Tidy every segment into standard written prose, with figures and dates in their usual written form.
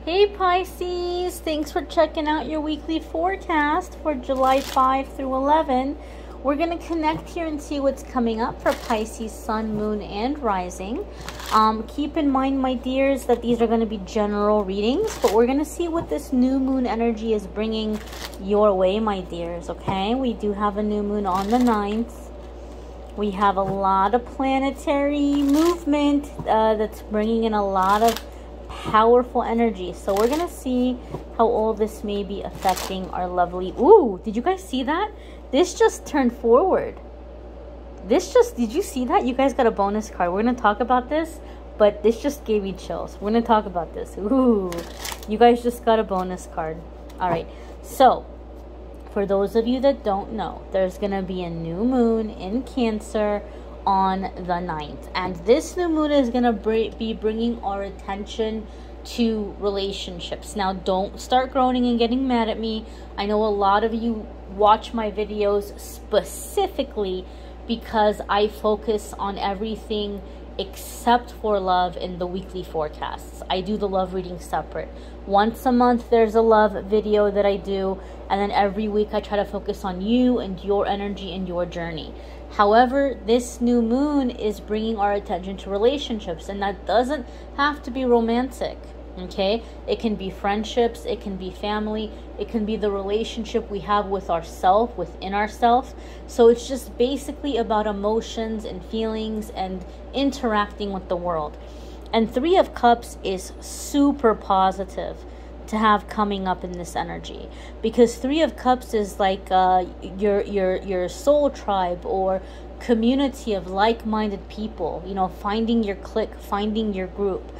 Hey Pisces, thanks for checking out your weekly forecast for July 5 through 11. We're going to connect here and see what's coming up for Pisces, Sun, Moon, and Rising. Keep in mind, my dears, that these are going to be general readings, but we're going to see what this new moon energy is bringing your way, my dears, okay? We do have a new moon on the 9th. We have a lot of planetary movement that's bringing in a lot of powerful energy. So we're gonna see how all this may be affecting our lovely... Ooh, did you guys see that? This just turned forward. Did you see that? You guys got a bonus card. We're gonna talk about this, but this just gave me chills. We're gonna talk about this. Ooh, you guys just got a bonus card. All right, so for those of you that don't know, there's gonna be a new moon in Cancer on the 9th, and this new moon is going to be bringing our attention to relationships. Now, don't start groaning and getting mad at me. I know a lot of you watch my videos specifically because I focus on everything except for love in the weekly forecasts. I do the love reading separate. Once a month there's a love video that I do, and then every week I try to focus on you and your energy and your journey. However, this new moon is bringing our attention to relationships, and that doesn't have to be romantic, okay? It can be friendships, it can be family, it can be the relationship we have with ourselves, within ourselves. So it's just basically about emotions and feelings and interacting with the world. And 3 of Cups is super positive to have coming up in this energy, because 3 of Cups is like your soul tribe or community of like-minded people, you know, finding your clique, finding your group.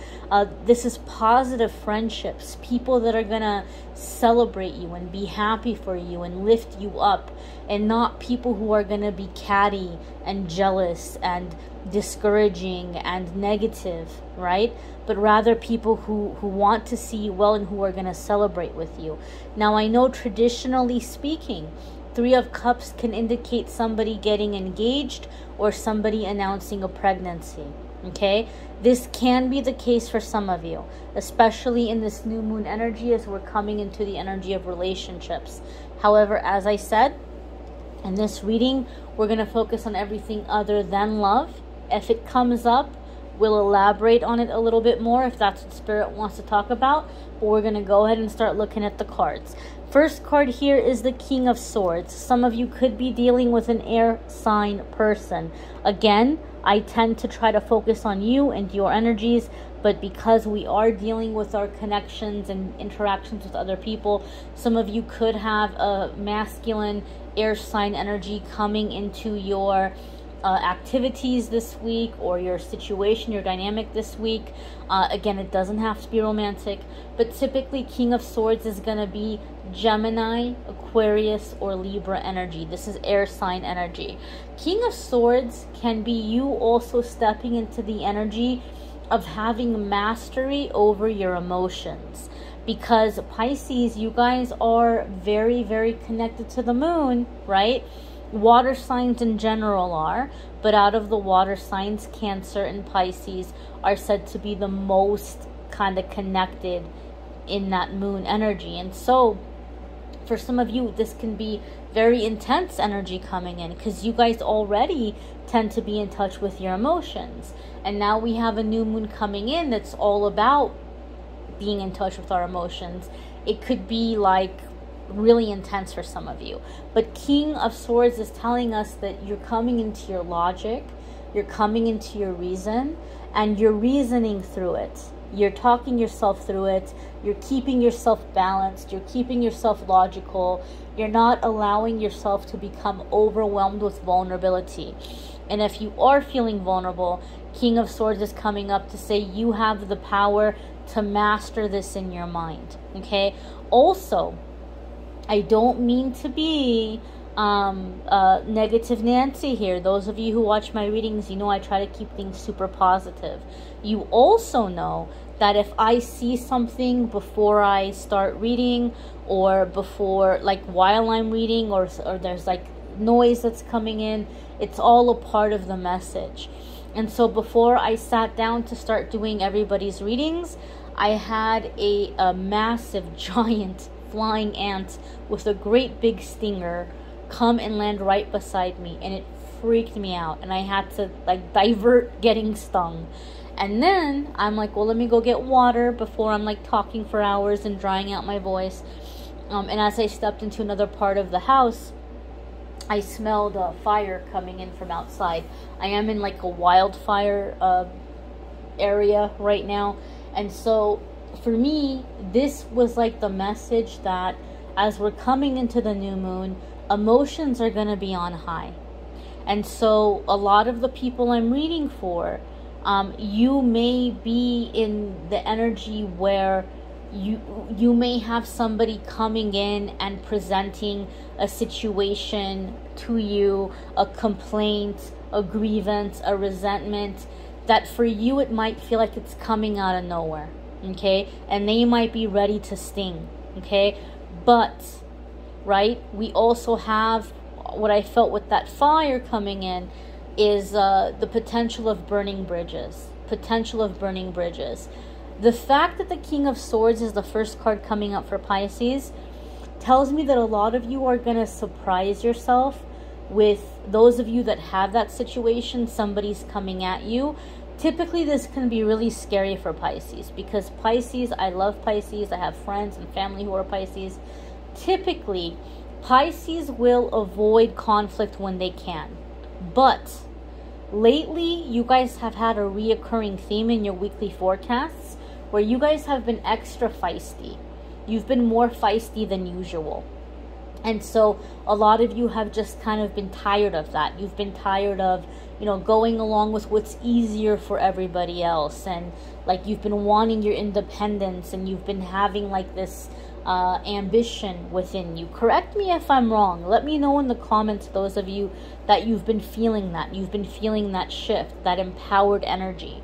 This is positive friendships, people that are gonna celebrate you and be happy for you and lift you up, and not people who are gonna be catty and jealous and discouraging and negative, right? But rather people who want to see you well and who are going to celebrate with you. Now, I know traditionally speaking, 3 of Cups can indicate somebody getting engaged or somebody announcing a pregnancy, okay? This can be the case for some of you, especially in this new moon energy as we're coming into the energy of relationships. However, as I said, in this reading, we're going to focus on everything other than love. If it comes up, we'll elaborate on it a little bit more if that's what Spirit wants to talk about. But we're going to go ahead and start looking at the cards. First card here is the King of Swords. Some of you could be dealing with an air sign person. Again, I tend to try to focus on you and your energies, but because we are dealing with our connections and interactions with other people, some of you could have a masculine air sign energy coming into your activities this week, or your situation, your dynamic this week. Again, it doesn't have to be romantic, but typically King of Swords is going to be Gemini, Aquarius, or Libra energy. This is air sign energy. King of Swords can be you also stepping into the energy of having mastery over your emotions, because Pisces, you guys are very, very connected to the moon, right? Water signs in general are, but out of the water signs, Cancer and Pisces are said to be the most kind of connected in that moon energy. And so for some of you, this can be very intense energy coming in, because you guys already tend to be in touch with your emotions. And now we have a new moon coming in that's all about being in touch with our emotions. It could be like really intense for some of you, but King of Swords is telling us that you're coming into your logic, you're coming into your reason, and you're reasoning through it. You're talking yourself through it. You're keeping yourself balanced. You're keeping yourself logical. You're not allowing yourself to become overwhelmed with vulnerability. And if you are feeling vulnerable, King of Swords is coming up to say you have the power to master this in your mind, okay? Also, I don't mean to be negative Nancy here. Those of you who watch my readings, you know I try to keep things super positive. You also know that if I see something before I start reading, or before, like while I'm reading, or there's like noise that's coming in, it's all a part of the message. And so before I sat down to start doing everybody's readings, I had a massive, giant flying ant with a great big stinger come and land right beside me, and it freaked me out, and I had to like divert getting stung. And then I'm like, well, let me go get water before I'm like talking for hours and drying out my voice. And as I stepped into another part of the house, I smelled fire coming in from outside. I am in like a wildfire area right now. And so for me, this was like the message that as we're coming into the new moon, emotions are going to be on high. And so a lot of the people I'm reading for, you may be in the energy where you may have somebody coming in and presenting a situation to you, a complaint, a grievance, a resentment, that for you it might feel like it's coming out of nowhere, okay? And they might be ready to sting, okay? But, right, we also have what I felt with that fire coming in is the potential of burning bridges. The fact that the King of Swords is the first card coming up for Pisces tells me that a lot of you are going to surprise yourself with those of you that have that situation. Somebody's coming at you. Typically, this can be really scary for Pisces because Pisces, I love Pisces. I have friends and family who are Pisces. Typically, Pisces will avoid conflict when they can. But lately, you guys have had a reoccurring theme in your weekly forecasts where you guys have been extra feisty. You've been more feisty than usual. And so a lot of you have just kind of been tired of that. You've been tired of, going along with what's easier for everybody else. And like you've been wanting your independence and you've been having like this ambition within you. Correct me if I'm wrong. Let me know in the comments, those of you that you've been feeling that. You've been feeling that shift, that empowered energy.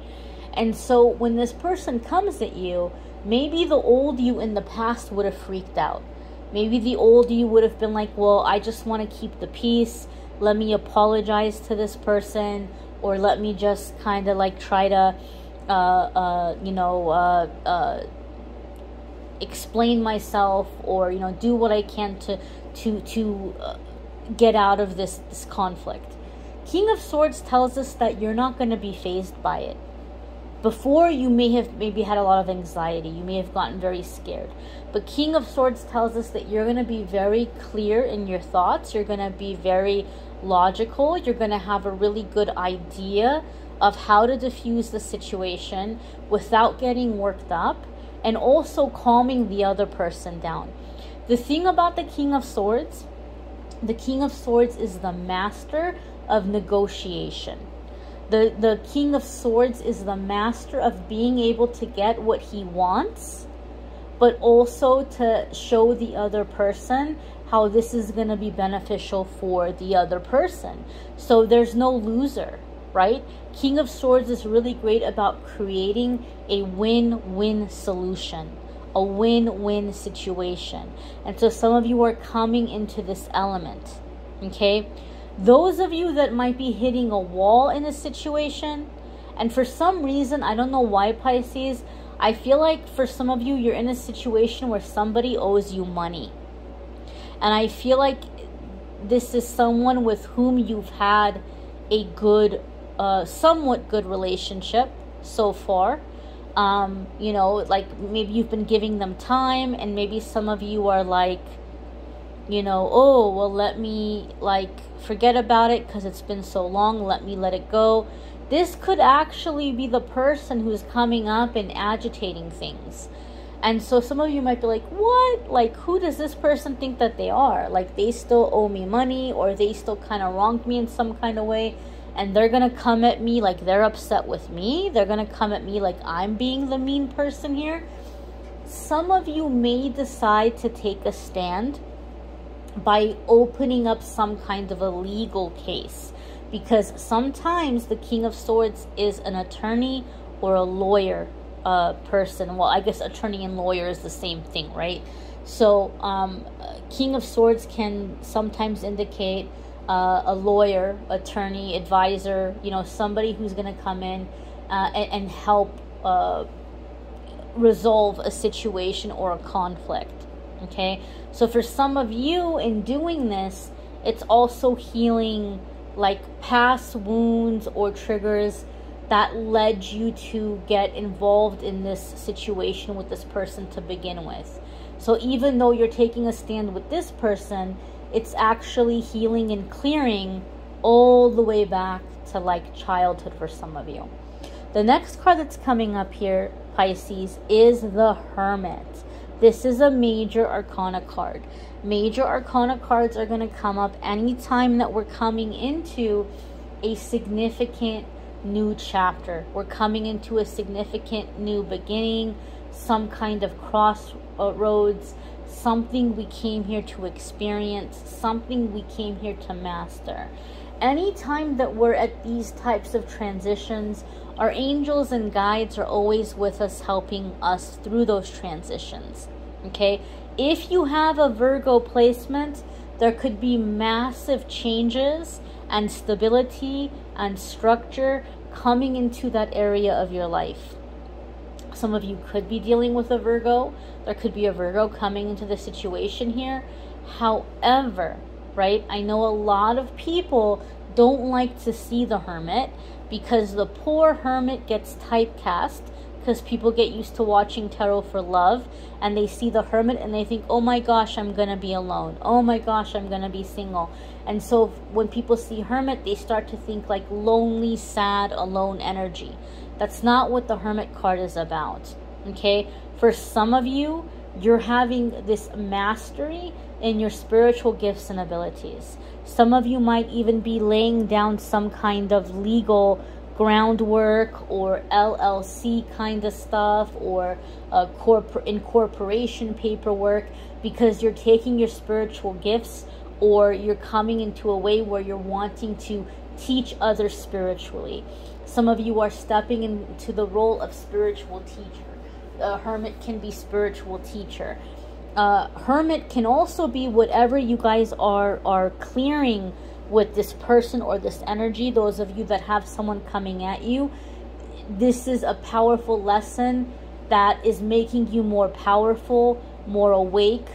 And so when this person comes at you, maybe the old you in the past would have freaked out. Maybe the old you would have been like, well, I just want to keep the peace. Let me apologize to this person. Or let me just kind of like try to, explain myself, or, do what I can to get out of this conflict. King of Swords tells us that you're not going to be fazed by it. Before, you may have maybe had a lot of anxiety. You may have gotten very scared. But King of Swords tells us that you're going to be very clear in your thoughts. You're going to be very logical. You're going to have a really good idea of how to diffuse the situation without getting worked up, and also calming the other person down. The thing about the King of Swords is the master of negotiation. The King of Swords is the master of being able to get what he wants, but also to show the other person how this is going to be beneficial for the other person. So there's no loser, right? King of Swords is really great about creating a win-win solution, a win-win situation. And so some of you are coming into this element, okay? Those of you that might be hitting a wall in a situation, and for some reason, I don't know why, Pisces, I feel like for some of you, you're in a situation where somebody owes you money. And I feel like this is someone with whom you've had a good, somewhat good relationship so far. Like maybe you've been giving them time, and maybe some of you are like, oh, well, let me like forget about it because it's been so long. Let it go. This could actually be the person who's coming up and agitating things. And so some of you might be like, what? Like, who does this person think that they are? Like, they still owe me money, or they still kind of wronged me in some kind of way. And they're going to come at me like they're upset with me. They're going to come at me like I'm being the mean person here. Some of you may decide to take a stand by opening up some kind of a legal case, because sometimes the King of Swords is an attorney or a lawyer person. Well, I guess attorney and lawyer is the same thing, right? So King of Swords can sometimes indicate a lawyer, attorney, advisor, somebody who's going to come in and help resolve a situation or a conflict. Okay, so for some of you in doing this, it's also healing like past wounds or triggers that led you to get involved in this situation with this person to begin with. So even though you're taking a stand with this person, it's actually healing and clearing all the way back to like childhood for some of you. The next card that's coming up here, Pisces, is the Hermit. This is a major arcana card. Major arcana cards are going to come up anytime that we're coming into a significant new chapter. We're coming into a significant new beginning, some kind of crossroads, something we came here to experience, something we came here to master. Anytime that we're at these types of transitions, our angels and guides are always with us, helping us through those transitions. Okay, if you have a Virgo placement, there could be massive changes and stability and structure coming into that area of your life. Some of you could be dealing with a Virgo. There could be a Virgo coming into the situation here. However, right, I know a lot of people don't like to see the Hermit because the poor Hermit gets typecast, because people get used to watching tarot for love and they see the Hermit and they think, oh my gosh, I'm gonna be alone. Oh my gosh, I'm gonna be single. And so when people see Hermit, they start to think like lonely, sad, alone energy. That's not what the Hermit card is about. Okay, for some of you, you're having this mastery in your spiritual gifts and abilities. Some of you might even be laying down some kind of legal groundwork or LLC kind of stuff, or incorporation paperwork, because you're taking your spiritual gifts, or you're coming into a way where you're wanting to teach others spiritually. Some of you are stepping into the role of spiritual teacher. A Hermit can be spiritual teacher. Hermit can also be whatever you guys are clearing with this person or this energy. Those of you that have someone coming at you, this is a powerful lesson that is making you more powerful, more awake,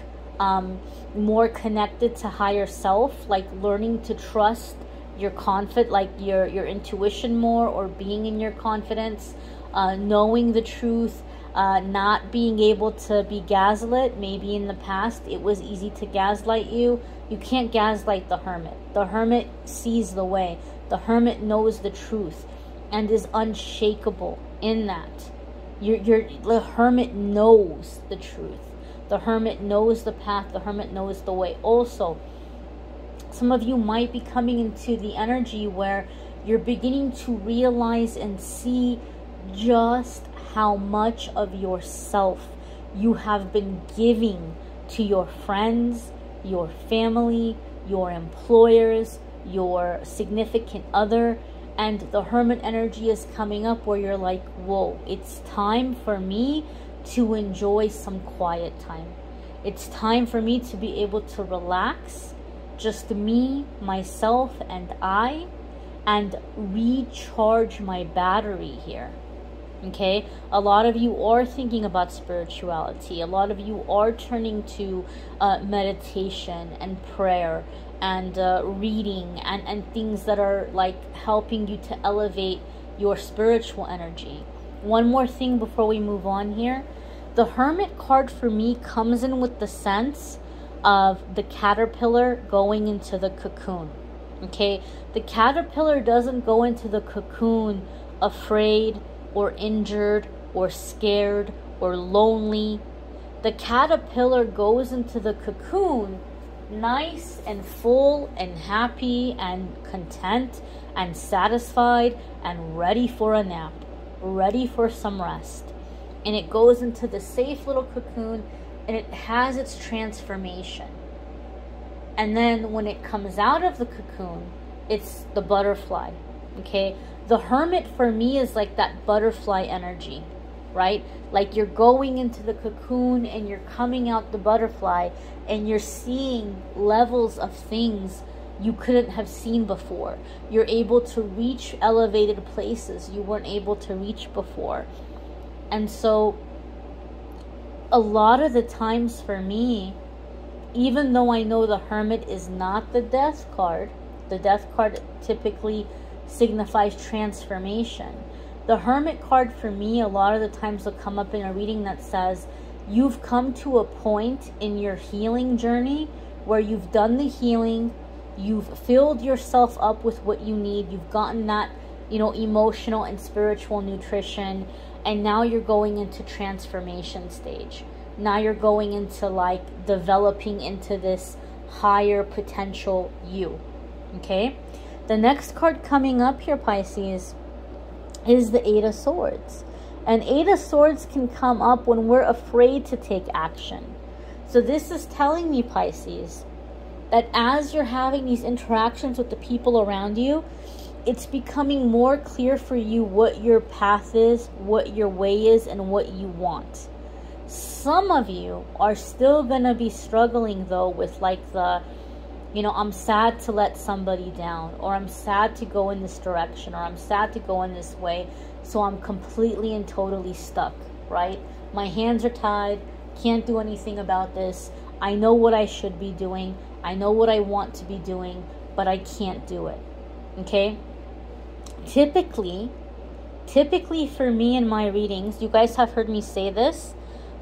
more connected to higher self, like learning to trust your like your intuition more, or being in your confidence, knowing the truth, not being able to be gaslit. Maybe in the past it was easy to gaslight you. You can't gaslight the Hermit. The Hermit sees the way. The Hermit knows the truth and is unshakable in that. The Hermit knows the truth. The Hermit knows the path. The Hermit knows the way. Also, some of you might be coming into the energy where you're beginning to realize and see just how much of yourself you have been giving to your friends, your family, your employers, your significant other. And the Hermit energy is coming up where you're like, whoa, it's time for me to enjoy some quiet time. It's time for me to be able to relax, just me, myself, and I, and recharge my battery here. Okay, a lot of you are thinking about spirituality. A lot of you are turning to meditation and prayer and reading and things that are like helping you to elevate your spiritual energy. One more thing before we move on here. The Hermit card for me comes in with the sense of the caterpillar going into the cocoon. Okay, the caterpillar doesn't go into the cocoon afraid or injured or scared or lonely. The caterpillar goes into the cocoon nice and full and happy and content and satisfied and ready for a nap, ready for some rest. And it goes into the safe little cocoon and it has its transformation. And then when it comes out of the cocoon, it's the butterfly. Okay, the Hermit for me is like that butterfly energy, right? Like you're going into the cocoon and you're coming out the butterfly, and you're seeing levels of things you couldn't have seen before. You're able to reach elevated places you weren't able to reach before. And so a lot of the times for me, even though I know the Hermit is not the Death card, the Death card typically signifies transformation. The Hermit card for me, a lot of the times will come up in a reading that says, you've come to a point in your healing journey where you've done the healing, you've filled yourself up with what you need, you've gotten that, emotional and spiritual nutrition, and now you're going into transformation stage. Now you're going into like developing into this higher potential you. Okay? The next card coming up here, Pisces, is the Eight of Swords. And Eight of Swords can come up when we're afraid to take action. So this is telling me, Pisces, that as you're having these interactions with the people around you, it's becoming more clear for you what your path is, what your way is, and what you want. Some of you are still going to be struggling, though, with like the, I'm sad to let somebody down, or I'm sad to go in this direction, or I'm sad to go in this way, so I'm completely and totally stuck, right? My hands are tied, can't do anything about this. I know what I should be doing. I know what I want to be doing, but I can't do it, okay? Typically for me in my readings, you guys have heard me say this,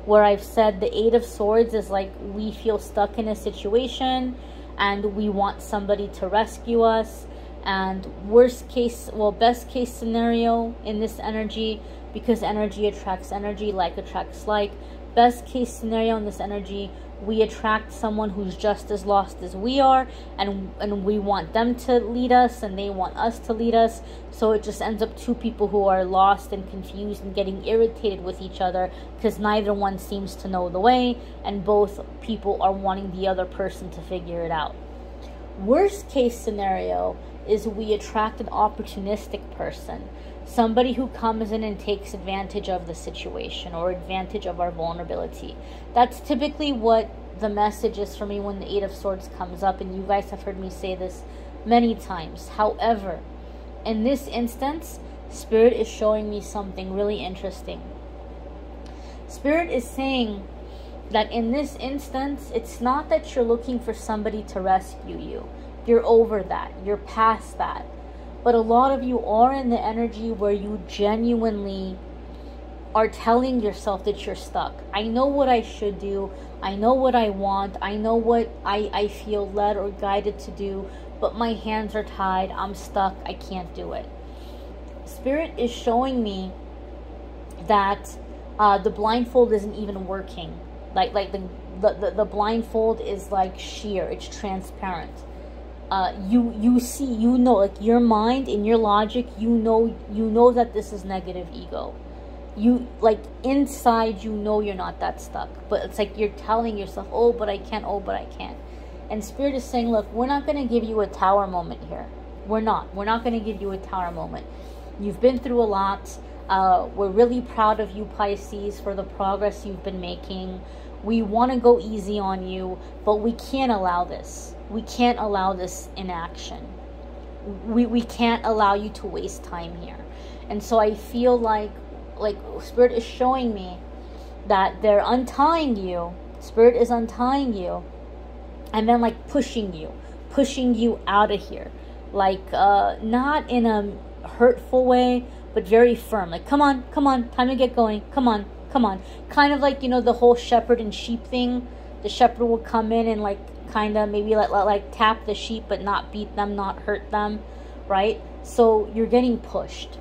where I've said the Eight of Swords is like we feel stuck in a situation and we want somebody to rescue us. And best case scenario in this energy, because energy attracts energy, like attracts like, best case scenario in this energy, we attract someone who's just as lost as we are, and we want them to lead us, and they want us to lead us. So it just ends up two people who are lost and confused and getting irritated with each other because neither one seems to know the way, and both people are wanting the other person to figure it out. Worst case scenario is we attract an opportunistic person, somebody who comes in and takes advantage of the situation or advantage of our vulnerability. That's typically what the message is for me when the Eight of Swords comes up, and you guys have heard me say this many times. However, in this instance, Spirit is showing me something really interesting. Spirit is saying that in this instance, it's not that you're looking for somebody to rescue you. You're over that. You're past that. But a lot of you are in the energy where you genuinely are telling yourself that you're stuck. I know what I should do. I know what I want. I know what I feel led or guided to do. But my hands are tied. I'm stuck. I can't do it. Spirit is showing me that the blindfold isn't even working. Like the blindfold is like sheer. It's transparent. You see, like your mind and your logic, you know that this is negative ego. You, like, inside, you're not that stuck, but it's like you're telling yourself, oh, but I can't, oh, but I can't. And Spirit is saying, look, we're not going to give you a tower moment here. We're not going to give you a tower moment. You've been through a lot. We're really proud of you, Pisces, for the progress you've been making. We want to go easy on you, but we can't allow this. We can't allow this in action. We can't allow you to waste time here. And so I feel like Spirit is showing me that they're untying you. Spirit is untying you, and then like pushing you out of here. Like not in a hurtful way, but very firm. Like, come on, time to get going. Come on. Kind of like, the whole shepherd and sheep thing. The shepherd will come in and like kind of maybe like tap the sheep, but not beat them, not hurt them, right? So you're getting pushed.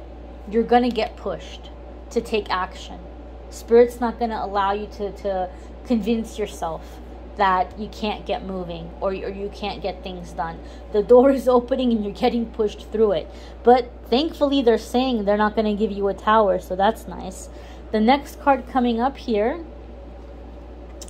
You're going to get pushed to take action. Spirit's not going to allow you to convince yourself that you can't get moving or you can't get things done. The door is opening and you're getting pushed through it. But thankfully they're saying they're not going to give you a tower, so that's nice. The next card coming up here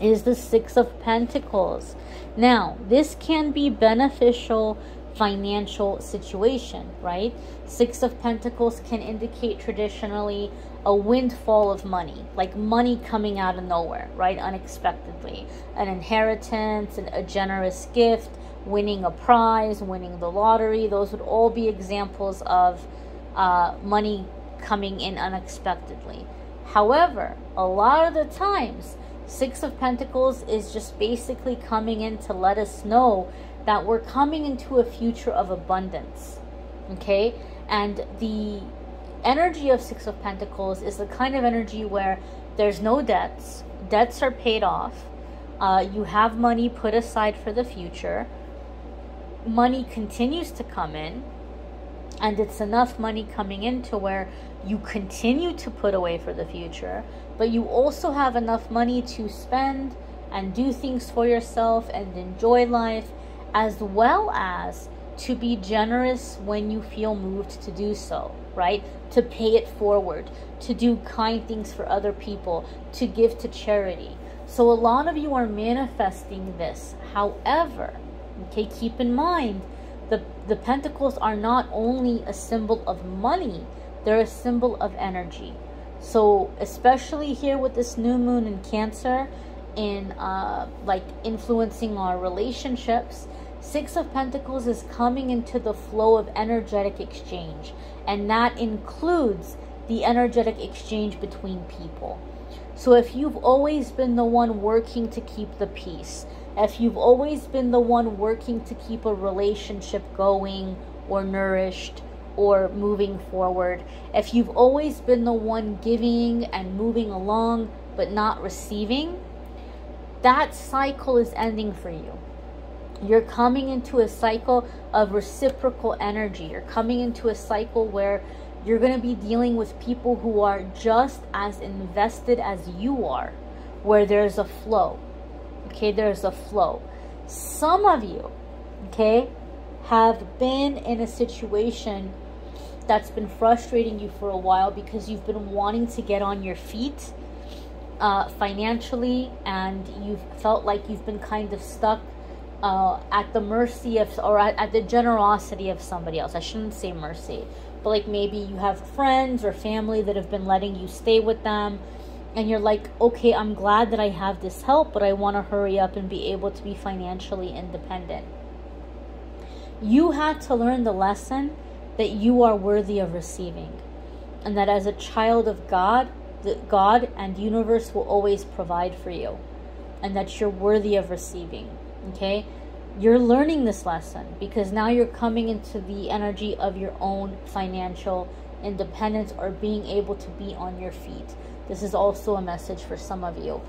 is the Six of Pentacles. Now, this can be beneficial financial situation, right? Six of Pentacles can indicate traditionally a windfall of money, like money coming out of nowhere, right? Unexpectedly. An inheritance, a generous gift, winning a prize, winning the lottery. Those would all be examples of money coming in unexpectedly. However, a lot of the times, Six of Pentacles is just basically coming in to let us know that we're coming into a future of abundance, okay? And the energy of Six of Pentacles is the kind of energy where there's no debts. Debts are paid off. You have money put aside for the future. Money continues to come in. And it's enough money coming in to where you continue to put away for the future. But you also have enough money to spend and do things for yourself and enjoy life, as well as to be generous when you feel moved to do so, right? To pay it forward, to do kind things for other people, to give to charity. So a lot of you are manifesting this. However, okay, keep in mind, the pentacles are not only a symbol of money, they're a symbol of energy. So especially here with this new moon in Cancer, in like influencing our relationships, Six of Pentacles is coming into the flow of energetic exchange, and that includes the energetic exchange between people. So if you've always been the one working to keep the peace, if you've always been the one working to keep a relationship going or nourished or moving forward, if you've always been the one giving and moving along but not receiving, that cycle is ending for you. You're coming into a cycle of reciprocal energy. You're coming into a cycle where you're going to be dealing with people who are just as invested as you are, where there's a flow. Okay, there's a flow. Some of you, okay, have been in a situation that's been frustrating you for a while because you've been wanting to get on your feet financially, and you've felt like you've been kind of stuck at the mercy of, or at the generosity of somebody else. I shouldn't say mercy, but like maybe you have friends or family that have been letting you stay with them, and you're like, okay, I'm glad that I have this help, but I want to hurry up and be able to be financially independent. You had to learn the lesson that you are worthy of receiving, and that as a child of God, that God and universe will always provide for you, and that you're worthy of receiving. Okay, you're learning this lesson because now you're coming into the energy of your own financial independence, or being able to be on your feet. This is also a message for some of you.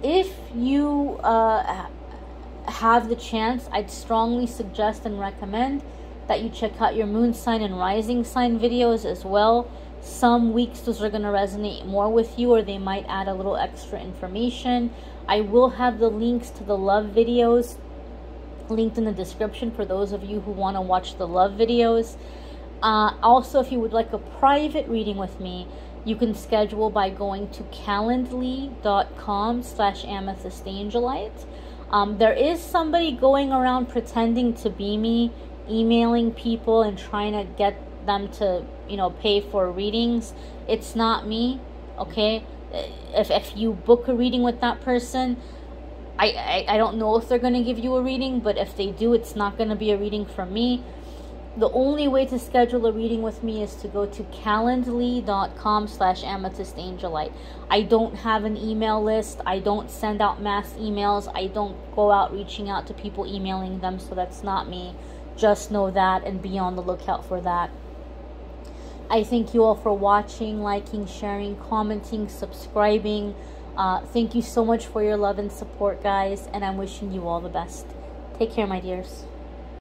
If you have the chance, I'd strongly suggest and recommend that you check out your moon sign and rising sign videos as well. Some weeks those are going to resonate more with you, or they might add a little extra information. I will have the links to the love videos linked in the description for those of you who want to watch the love videos. Also, if you would like a private reading with me, you can schedule by going to calendly.com/amethystangelite. There is somebody going around pretending to be me, emailing people and trying to get them to, you know, pay for readings. It's not me, okay? If you book a reading with that person, I don't know if they're going to give you a reading, but if they do, it's not going to be a reading from me. The only way to schedule a reading with me is to go to calendly.com/amethystangelite. I don't have an email list. I don't send out mass emails. I don't go out reaching out to people, emailing them, so that's not me. Just know that and be on the lookout for that. I thank you all for watching, liking, sharing, commenting, subscribing. Thank you so much for your love and support, guys, and I'm wishing you all the best. Take care, my dears.